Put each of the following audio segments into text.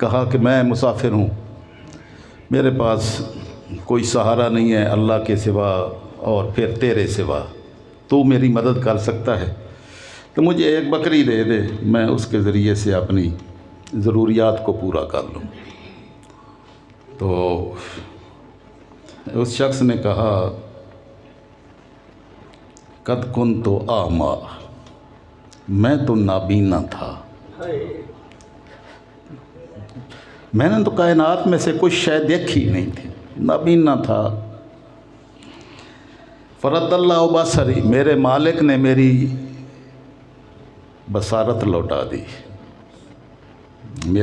کہا کہ میں مسافر ہوں، میرے پاس کوئی سہارا نہیں ہے اللہ کے سوا اور پھر تیرے سوا، تو میری مدد کر سکتا ہے تو مجھے ایک بکری دے دے، میں اس کے ذریعے سے اپنی ضروریات کو پورا کر لوں۔ تو اس شخص نے کہا قد کنت اعمی، میں تو نابینا تھا، میں نے تو کائنات میں سے کچھ شے دیکھی نہیں تھی، نابینا تھا۔ فرد اللہ بصری، میرے مالک نے میری بصارت لوٹا دی،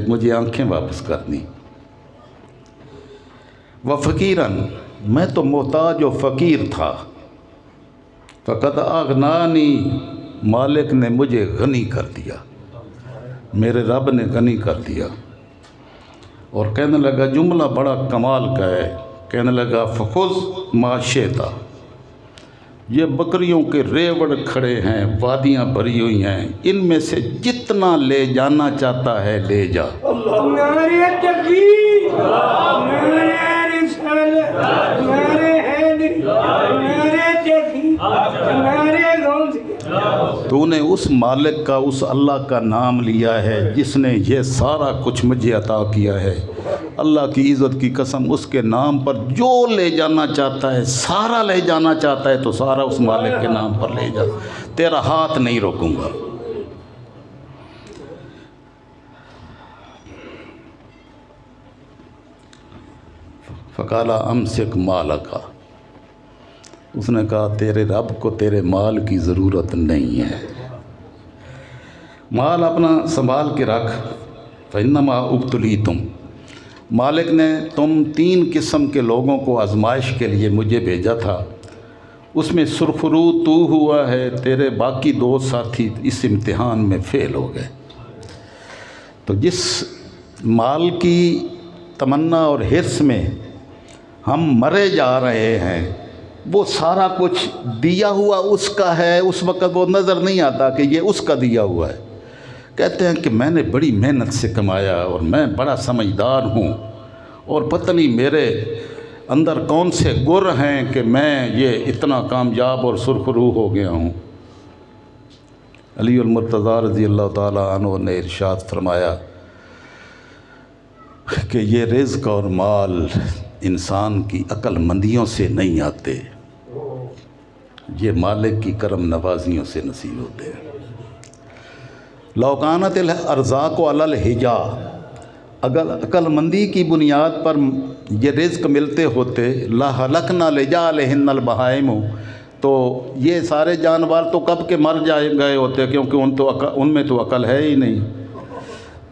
مجھے آنکھیں واپس کر دی۔ وفقیراً، میں تو محتاج و فقیر تھا، فقد اغنانی، مالک نے مجھے غنی کر دیا، میرے رب نے غنی کر دیا۔ اور کہنے لگا، جملہ بڑا کمال کا ہے، کہنے لگا فخذ ما شئت، یہ بکریوں کے ریوڑ کھڑے ہیں، وادیاں بھری ہوئی ہیں، ان میں سے جتنا لے جانا چاہتا ہے لے جا۔ نعرہ تکبیر، نعرہ رسالت، نعرہ حیدری، نعرہ تکبیر، نعرہ غوث۔ تو نے اس مالک کا، اس اللہ کا نام لیا ہے جس نے یہ سارا کچھ مجھے عطا کیا ہے۔ اللہ کی عزت کی قسم، اس کے نام پر جو لے جانا چاہتا ہے، سارا لے جانا چاہتا ہے تو سارا اس مالک کے نام پر لے جا، تیرا ہاتھ نہیں روکوں گا۔ فقال امسک مالک، اس نے کہا تیرے رب کو تیرے مال کی ضرورت نہیں ہے، مال اپنا سنبھال کے رکھ۔ فإنما ابتلیتم، مالک نے تم 3 قسم کے لوگوں کو آزمائش کے لیے مجھے بھیجا تھا، اس میں سرخرو تو ہوا ہے، تیرے باقی 2 ساتھی اس امتحان میں فیل ہو گئے۔ تو جس مال کی تمنا اور حرص میں ہم مرے جا رہے ہیں، وہ سارا کچھ دیا ہوا اس کا ہے، اس وقت وہ نظر نہیں آتا کہ یہ اس کا دیا ہوا ہے۔ کہتے ہیں کہ میں نے بڑی محنت سے کمایا اور میں بڑا سمجھدار ہوں، اور پتہ نہیں میرے اندر کون سے گر ہیں کہ میں یہ اتنا کامیاب اور سرخرو ہو گیا ہوں۔ علی المرتضیٰ رضی اللہ تعالیٰ عنہ نے ارشاد فرمایا کہ یہ رزق اور مال انسان کی عقل مندیوں سے نہیں آتے، یہ مالک کی کرم نوازیوں سے نصیب ہوتے ہیں۔ لو کانت الارزاق علی الحجا، اگر عقل مندی کی بنیاد پر یہ رزق ملتے ہوتے، لہلکنا لجالہن البہائم، تو یہ سارے جانور تو کب کے مر گئے ہوتے، کیونکہ ان میں تو عقل ہے ہی نہیں۔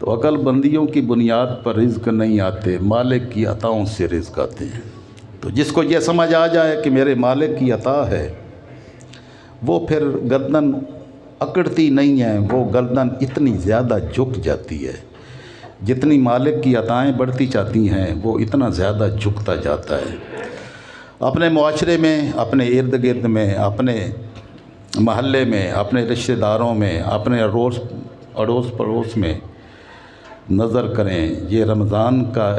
تو عقل بندیوں کی بنیاد پر رزق نہیں آتے، مالک کی عطاؤں سے رزق آتے ہیں۔ تو جس کو یہ سمجھ آ جائے کہ میرے مالک کی عطا ہے، وہ پھر گردن اکڑتی نہیں ہے، وہ گردن اتنی زیادہ جھک جاتی ہے، جتنی مالک کی عطائیں بڑھتی جاتی ہیں وہ اتنا زیادہ جھکتا جاتا ہے۔ اپنے معاشرے میں، اپنے ارد گرد میں، اپنے محلے میں، اپنے رشتہ داروں میں، اپنے اڑوس پڑوس میں نظر کریں، یہ رمضان کا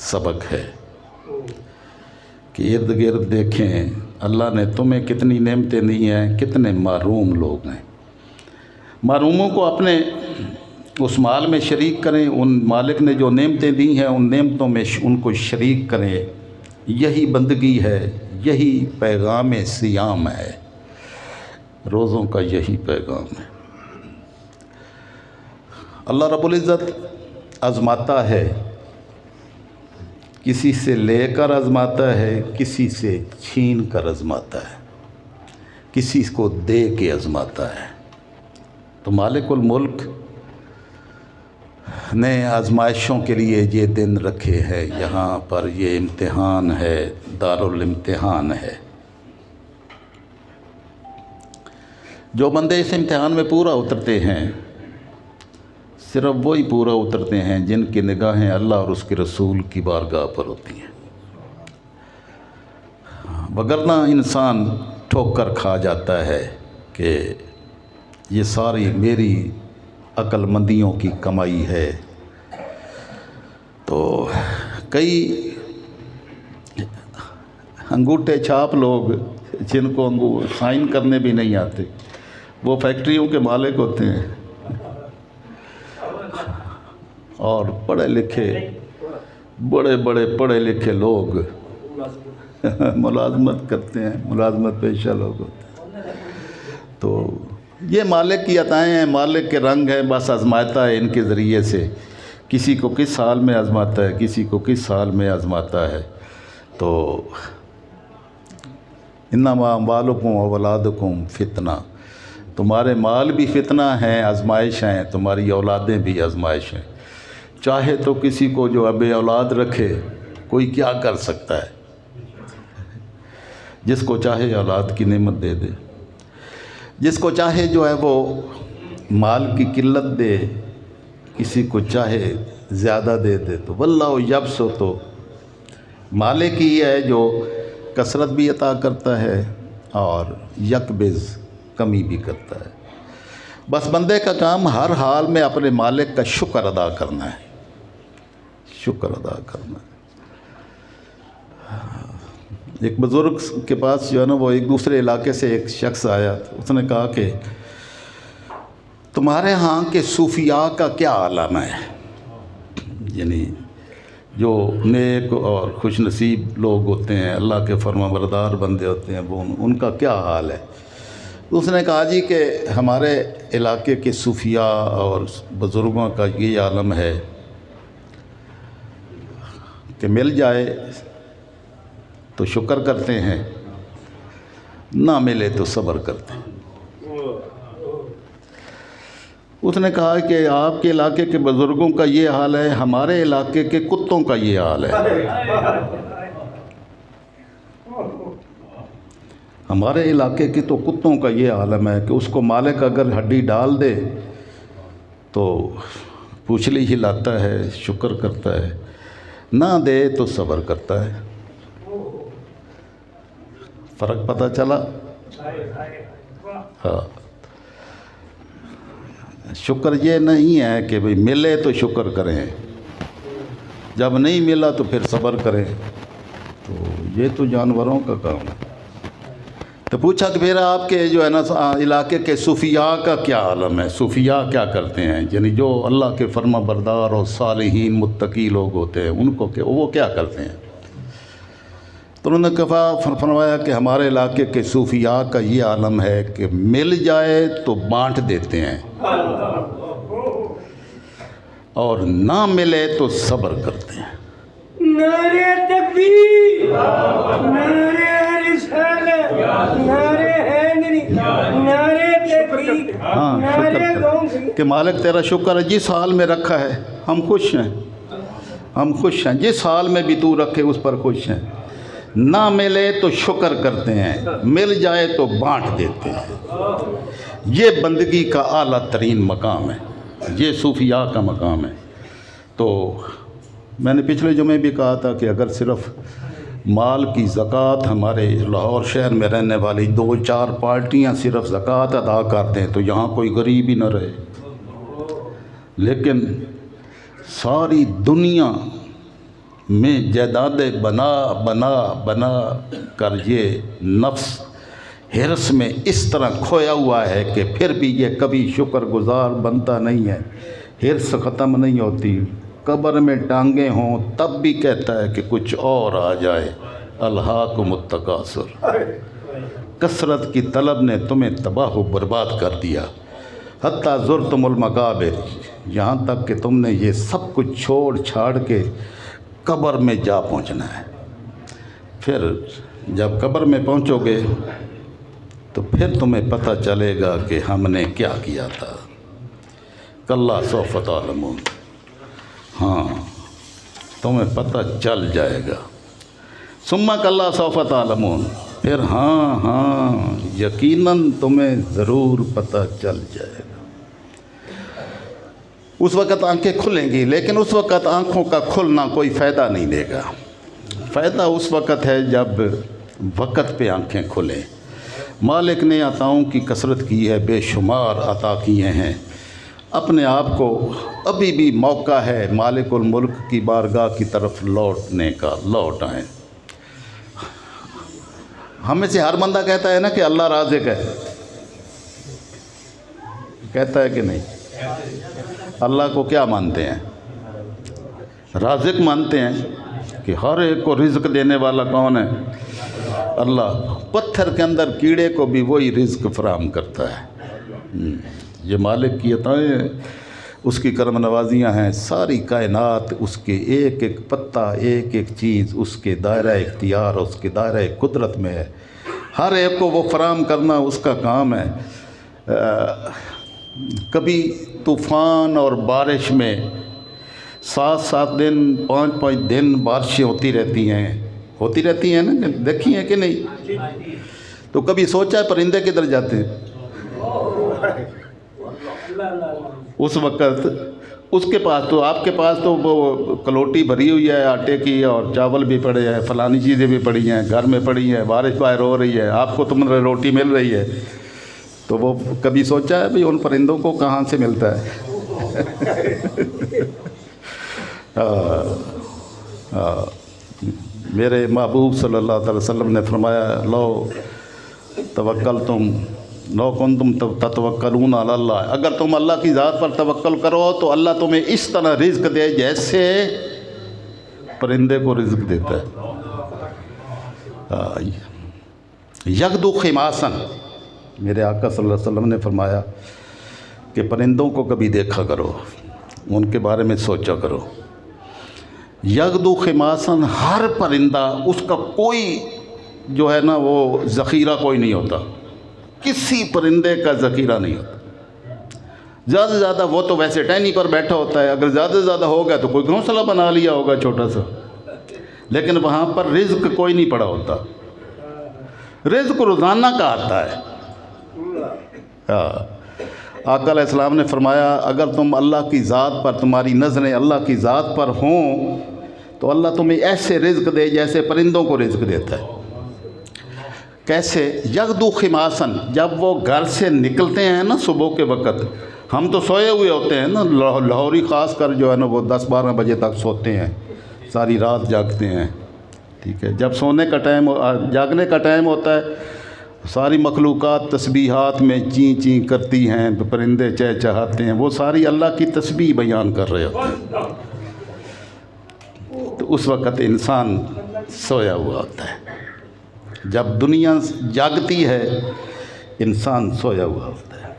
سبق ہے کہ ارد گرد دیکھیں اللہ نے تمہیں کتنی نعمتیں دی ہیں، کتنے محروم لوگ ہیں۔ محروموں کو اپنے اس مال میں شریک کریں، ان مالک نے جو نعمتیں دی ہیں ان نعمتوں میں ان کو شریک کریں، یہی بندگی ہے، یہی پیغام صیام ہے، روزوں کا یہی پیغام ہے۔ اللہ رب العزت آزماتا ہے، کسی سے لے کر آزماتا ہے، کسی سے چھین کر آزماتا ہے، کسی کو دے کے آزماتا ہے۔ تو مالک الملک نے آزمائشوں کے لیے یہ دن رکھے ہیں، یہاں پر یہ امتحان ہے، دارالامتحان ہے۔ جو بندے اس امتحان میں پورا اترتے ہیں، صرف وہی پورا اترتے ہیں جن کی نگاہیں اللہ اور اس کے رسول کی بارگاہ پر ہوتی ہیں، وگرنہ انسان ٹھوک کر کھا جاتا ہے کہ یہ ساری میری عقل مندیوں کی کمائی ہے، کئی انگوٹھے چھاپ لوگ جن کو سائن کرنے بھی نہیں آتے، وہ فیکٹریوں کے مالک ہوتے ہیں، اور پڑھے لکھے بڑے بڑے پڑھے لکھے لوگ ملازمت کرتے ہیں، ملازمت پیشہ لوگ ہوتے ہیں۔ تو یہ مالک کی عطائیں ہیں، مالک کے رنگ ہیں، بس آزماتا ہے ان کے ذریعے سے، کسی کو کس حال میں آزماتا ہے، کسی کو کس حال میں آزماتا ہے۔ تو انما اموالکم واولادکم فتنہ، تمہارے مال بھی فتنہ ہیں، آزمائش ہیں، تمہاری اولادیں بھی آزمائش ہیں۔ چاہے تو کسی کو جو اب اولاد رکھے کوئی کیا کر سکتا ہے، جس کو چاہے اولاد کی نعمت دے دے، جس کو چاہے جو ہے وہ مال کی قلت دے، کسی کو چاہے زیادہ دے دے۔ تو واللہ یبسط، تو مالک ہی ہے جو کثرت بھی عطا کرتا ہے اور یکبز، کمی بھی کرتا ہے۔ بس بندے کا کام ہر حال میں اپنے مالک کا شکر ادا کرنا ہے، شکر ادا کرنا ہے۔ ایک بزرگ کے پاس جو ہے نا، وہ ایک دوسرے علاقے سے ایک شخص آیا، اس نے کہا کہ تمہارے ہاں کے صوفیاء کا کیا عالم ہے، یعنی جو نیک اور خوش نصیب لوگ ہوتے ہیں، اللہ کے فرما بردار بندے ہوتے ہیں، وہ ان کا کیا حال ہے؟ اس نے کہا جی کہ ہمارے علاقے کے صوفیاء اور بزرگوں کا یہ عالم ہے کہ مل جائے تو شکر کرتے ہیں، نہ ملے تو صبر کرتے ہیں۔ اس نے کہا کہ آپ کے علاقے کے بزرگوں کا یہ حال ہے، ہمارے علاقے کے کتوں کا یہ حال ہے۔ ہمارے علاقے کے تو کتوں کا یہ عالم ہے کہ اس کو مالک اگر ہڈی ڈال دے تو پوچھلی ہلاتا ہے، شکر کرتا ہے، نہ دے تو صبر کرتا ہے۔ فرق پتہ چلا؟ ہاں، شکر یہ نہیں ہے کہ بھئی ملے تو شکر کریں، جب نہیں ملا تو پھر صبر کریں، تو یہ تو جانوروں کا کام ہے۔ تو پوچھا کہ پھر آپ کے جو ہے نا علاقے کے صوفیاء کا کیا عالم ہے، صوفیاء کیا کرتے ہیں، یعنی جو اللہ کے فرما بردار اور صالحین متقی لوگ ہوتے ہیں، ان کو وہ کیا کرتے ہیں؟ تو انہوں نے فرمایا کہ ہمارے علاقے کے صوفیاء کا یہ عالم ہے کہ مل جائے تو بانٹ دیتے ہیں، اور نہ ملے تو صبر کرتے ہیں۔ نعرہ تکبیر، نعرہ رسالت، نعرہ حیدری، نعرہ تکبیر، ہاں، نعرہ غوثی۔ کہ مالک تیرا شکر ہے، جس حال میں رکھا ہے ہم خوش ہیں، ہم خوش ہیں، جس حال میں بھی تو رکھے اس پر خوش ہیں، نہ ملے تو شکر کرتے ہیں، مل جائے تو بانٹ دیتے ہیں۔ یہ بندگی کا اعلیٰ ترین مقام ہے، یہ صوفیاء کا مقام ہے۔ تو میں نے پچھلے جمعے بھی کہا تھا کہ اگر صرف مال کی زکوٰۃ ہمارے لاہور شہر میں رہنے والی 2-4 پارٹیاں صرف زکوٰۃ ادا کر دیں تو یہاں کوئی غریب ہی نہ رہے، لیکن ساری دنیا میں جائیدادیں بنا بنا بنا کر یہ نفس حرص میں اس طرح کھویا ہوا ہے کہ پھر بھی یہ کبھی شکر گزار بنتا نہیں ہے، حرص ختم نہیں ہوتی، قبر میں ٹانگیں ہوں تب بھی کہتا ہے کہ کچھ اور آ جائے۔ الہاکم التکاثر، کثرت کی طلب نے تمہیں تباہ و برباد کر دیا، حتیٰ زرتم المقابر، یہاں تک کہ تم نے یہ سب کچھ چھوڑ چھاڑ کے قبر میں جا پہنچنا ہے۔ پھر جب قبر میں پہنچو گے تو پھر تمہیں پتہ چلے گا کہ ہم نے کیا کیا تھا۔ کلا سوف تعلمون، ہاں تمہیں پتہ چل جائے گا۔ ثم کلا سوف تعلمون، پھر ہاں یقیناً تمہیں ضرور پتہ چل جائے گا۔ اس وقت آنکھیں کھلیں گی، لیکن اس وقت آنکھوں کا کھلنا کوئی فائدہ نہیں دے گا۔ فائدہ اس وقت ہے جب وقت پہ آنکھیں کھلیں۔ مالک نے عطاؤں کی کثرت کی ہے، بے شمار عطا کیے ہیں، اپنے آپ کو ابھی بھی موقع ہے مالک الملک کی بارگاہ کی طرف لوٹنے کا، لوٹ آئیں۔ ہم میں سے ہر بندہ کہتا ہے نا کہ اللہ رازق ہے، کہتا ہے کہ نہیں؟ اللہ کو کیا مانتے ہیں؟ رازق مانتے ہیں کہ ہر ایک کو رزق دینے والا کون ہے؟ اللہ۔ پتھر کے اندر کیڑے کو بھی وہی رزق فراہم کرتا ہے۔ یہ مالک کی عطائیں ہیں، اس کی کرم نوازیاں ہیں۔ ساری کائنات اس کے ایک ایک پتا، ایک ایک چیز اس کے دائرہ اختیار، اس کے دائرہ قدرت میں ہے۔ ہر ایک کو وہ فراہم کرنا اس کا کام ہے۔ کبھی طوفان اور بارش میں 7 دن 5 دن بارشیں ہوتی رہتی ہیں نا، دیکھی ہیں کہ نہیں؟ تو کبھی سوچا ہے پرندے کدھر جاتے ہیں؟ اس وقت اس کے پاس تو، آپ کے پاس تو وہ کلوٹی بھری ہوئی ہے آٹے کی، اور چاول بھی پڑے ہیں، فلانی چیزیں بھی پڑی ہیں، گھر میں پڑی ہیں، بارش باہر ہو رہی ہے، آپ کو تمہیں روٹی مل رہی ہے، تو وہ کبھی سوچا ہے بھئی ان پرندوں کو کہاں سے ملتا ہے؟ میرے محبوب صلی اللہ علیہ وسلم نے فرمایا، لو کنتم تتوکلون علی اللہ، اگر تم اللہ کی ذات پر توکل کرو تو اللہ تمہیں اس طرح رزق دے جیسے پرندے کو رزق دیتا ہے۔ یغدو خماسن، میرے آقا صلی اللہ علیہ وسلم نے فرمایا کہ پرندوں کو کبھی دیکھا کرو، ان کے بارے میں سوچا کرو۔ یغدو خماسن، ہر پرندہ، اس کا کوئی جو ہے نا وہ ذخیرہ کوئی نہیں ہوتا، کسی پرندے کا ذخیرہ نہیں ہوتا۔ زیادہ سے زیادہ وہ تو ویسے ٹہنی پر بیٹھا ہوتا ہے، اگر زیادہ سے زیادہ ہو گیا تو کوئی گھونسلہ بنا لیا ہوگا چھوٹا سا، لیکن وہاں پر رزق کوئی نہیں پڑا ہوتا، رزق روزانہ کا آتا ہے۔ آقا علیہ السلام نے فرمایا، اگر تم اللہ کی ذات پر، تمہاری نظریں اللہ کی ذات پر ہوں تو اللہ تمہیں ایسے رزق دے جیسے پرندوں کو رزق دیتا ہے۔ کیسے؟ یغدو خماسن، جب وہ گھر سے نکلتے ہیں نا صبح کے وقت، ہم تو سوئے ہوئے ہوتے ہیں نا، لاہوری خاص کر جو ہے نا وہ 10-12 بجے تک سوتے ہیں، ساری رات جاگتے ہیں، ٹھیک ہے۔ جب سونے کا ٹائم، جاگنے کا ٹائم ہوتا ہے، ساری مخلوقات تسبیحات میں چیں چیں کرتی ہیں، پرندے چہچہاتے ہیں، وہ ساری اللہ کی تسبیح بیان کر رہے ہوتے ہیں، تو اس وقت انسان سویا ہوا ہوتا ہے۔ جب دنیا جاگتی ہے انسان سویا ہوا ہوتا ہے۔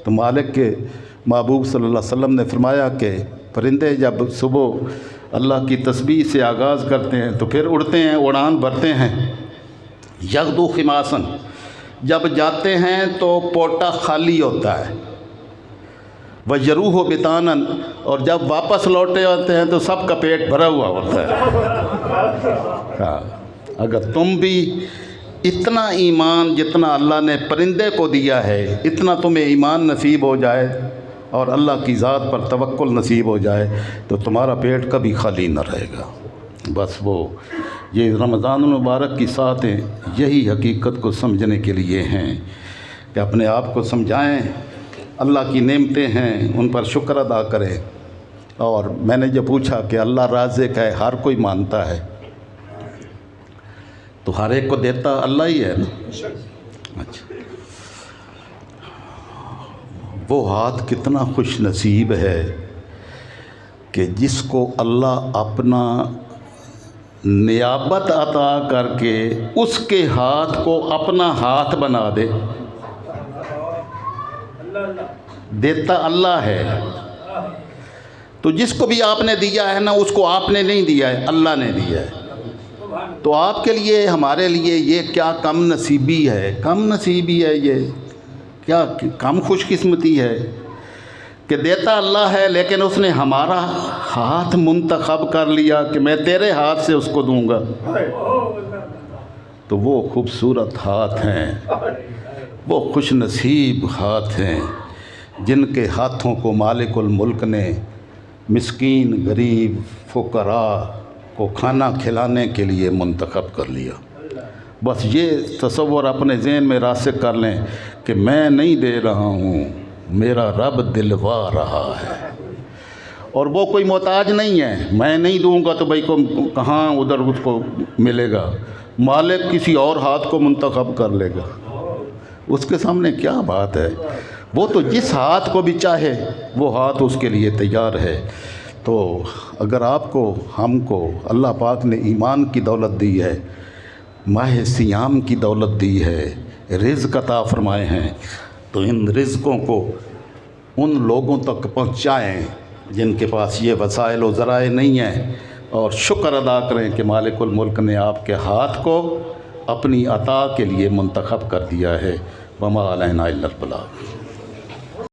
تو مالک کے محبوب صلی اللہ علیہ وسلم نے فرمایا کہ پرندے جب صبح اللہ کی تسبیح سے آغاز کرتے ہیں تو پھر اڑتے ہیں، اڑان بھرتے ہیں۔ یغدو خماسن، جب جاتے ہیں تو پوٹا خالی ہوتا ہے۔ وَيَرُوحُ بِطَانًا، اور جب واپس لوٹے ہوتے ہیں تو سب کا پیٹ بھرا ہوا ہوتا ہے۔ ہاں، اگر تم بھی اتنا ایمان جتنا اللہ نے پرندے کو دیا ہے، اتنا تمہیں ایمان نصیب ہو جائے اور اللہ کی ذات پر توکل نصیب ہو جائے تو تمہارا پیٹ کبھی خالی نہ رہے گا۔ بس وہ یہ رمضان المبارک کی ساتیں یہی حقیقت کو سمجھنے کے لیے ہیں کہ اپنے آپ کو سمجھائیں، اللہ کی نعمتیں ہیں ان پر شکر ادا کریں۔ اور میں نے جو پوچھا کہ اللہ رازق ہے، ہر کوئی مانتا ہے، تو ہر ایک کو دیتا اللہ ہی ہے نا۔ اچھا، وہ ہاتھ کتنا خوش نصیب ہے کہ جس کو اللہ اپنا نیابت عطا کر کے اس کے ہاتھ کو اپنا ہاتھ بنا دے۔ دیتا اللہ ہے، تو جس کو بھی آپ نے دیا ہے نا، اس کو آپ نے نہیں دیا ہے، اللہ نے دیا ہے۔ تو آپ کے لیے، ہمارے لیے یہ کیا کم نصیبی ہے، کم نصیبی ہے، یہ کیا کم خوش قسمتی ہے کہ دیتا اللہ ہے لیکن اس نے ہمارا ہاتھ منتخب کر لیا کہ میں تیرے ہاتھ سے اس کو دوں گا۔ تو وہ خوبصورت ہاتھ ہیں، وہ خوش نصیب ہاتھ ہیں جن کے ہاتھوں کو مالک الملک نے مسکین، غریب، فقراء کو کھانا کھلانے کے لیے منتخب کر لیا۔ بس یہ تصور اپنے ذہن میں راسخ کر لیں کہ میں نہیں دے رہا ہوں، میرا رب دلوا رہا ہے، اور وہ کوئی محتاج نہیں ہے، میں نہیں دوں گا تو بھائی کو کہاں ادھر اس کو ملے گا، مالک کسی اور ہاتھ کو منتخب کر لے گا، اس کے سامنے کیا بات ہے، وہ تو جس ہاتھ کو بھی چاہے وہ ہاتھ اس کے لیے تیار ہے۔ تو اگر آپ کو، ہم کو اللہ پاک نے ایمان کی دولت دی ہے، ماہ سیام کی دولت دی ہے، رزق عطا فرمائے ہیں، تو ان رزقوں کو ان لوگوں تک پہنچائیں جن کے پاس یہ وسائل و ذرائع نہیں ہیں، اور شکر ادا کریں کہ مالک الملک نے آپ کے ہاتھ کو اپنی عطا کے لیے منتخب کر دیا ہے۔ وما علینا الا البلاغ۔